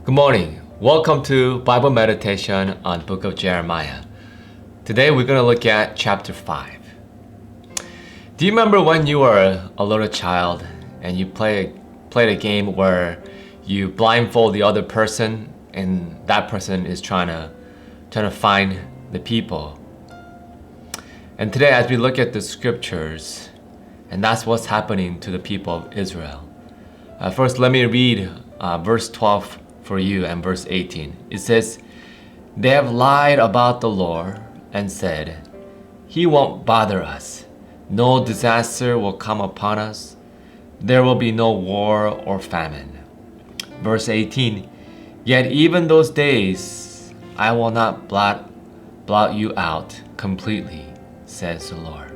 Good morning. Welcome to Bible Meditation on Book of Jeremiah. Today we're going to look at chapter 5. Do you remember when you were a little child and you played a game where you blindfold the other person and that person is trying to find the people? And today as we look at the scriptures, and that's what's happening to the people of Israel. First, let me read verse 12 for you and verse 18. It says, "They have lied about the Lord and said, He won't bother us. No disaster will come upon us. There will be no war or famine." Verse 18, "Yet even those days I will not blot you out completely, says the Lord."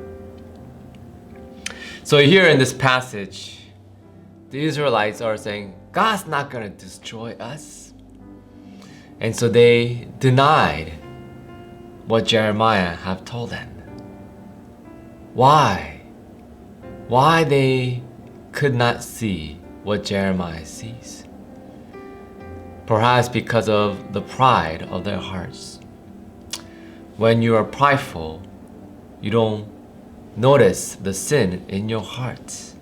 So here in this passage, the Israelites are saying, God's not going to destroy us. And so they denied what Jeremiah have told them. Why? Why they could not see what Jeremiah sees? Perhaps because of the pride of their hearts. When you are prideful, you don't notice the sin in your heart.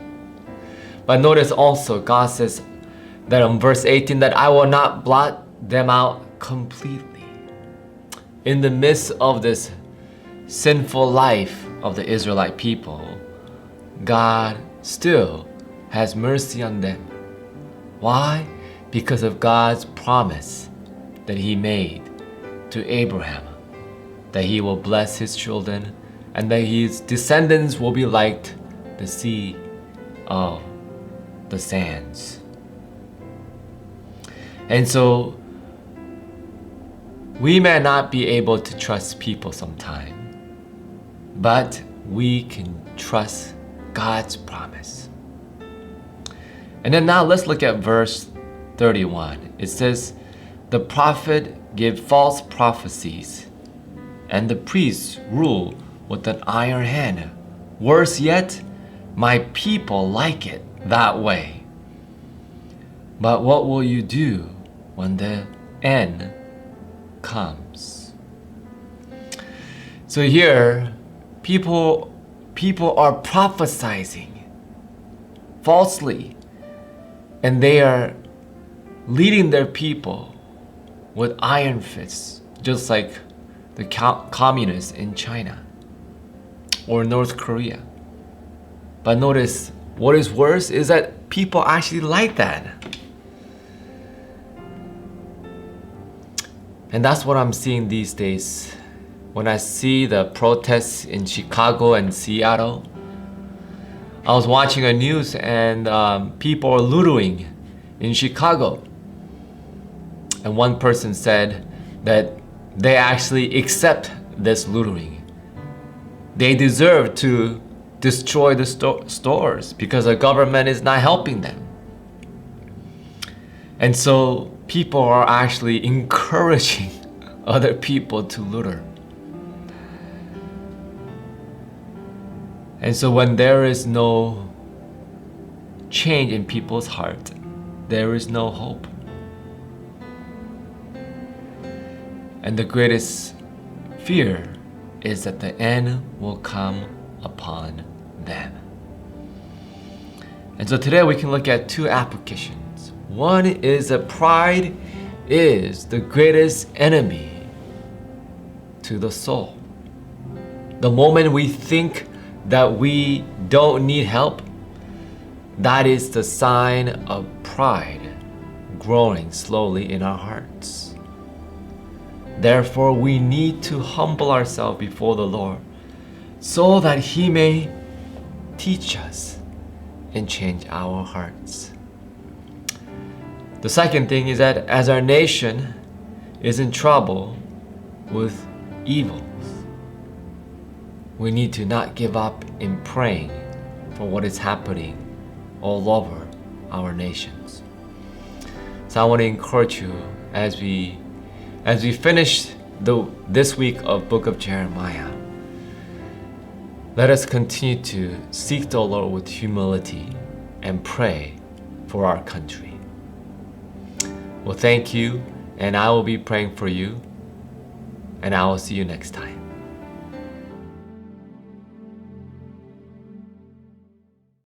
But notice also, God says that in verse 18 that I will not blot them out completely. In the midst of this sinful life of the Israelite people, God still has mercy on them. Why? Because of God's promise that He made to Abraham, that He will bless his children and that his descendants will be like the sea of the sands. And so we may not be able to trust people sometime, but we can trust God's promise. And then now let's look at verse 31. It says, "The prophet give false prophecies, and the priests rule with an iron hand. Worse yet, my people like it that way. But what will you do when the end comes?" So here, people are prophesying falsely, and they are leading their people with iron fists, just like the communists in China or North Korea. But notice, what is worse is that people actually like that. And that's what I'm seeing these days. When I see the protests in Chicago and Seattle, I was watching the news and people are looting in Chicago. And one person said that they actually accept this looting. They deserve to destroy the stores because the government is not helping them. And so people are actually encouraging other people to loot. And so when there is no change in people's heart, there is no hope. And the greatest fear is that the end will come upon them. And so today we can look at two applications. One is that pride is the greatest enemy to the soul. The moment we think that we don't need help, that is the sign of pride growing slowly in our hearts. Therefore, we need to humble ourselves before the Lord so that He may teach us and change our hearts. The second thing is that as our nation is in trouble with evils, we need to not give up in praying for what is happening all over our nations. So I want to encourage you as we finish this week of Book of Jeremiah, let us continue to seek the Lord with humility and pray for our country. Well, thank you, and I will be praying for you, and I will see you next time.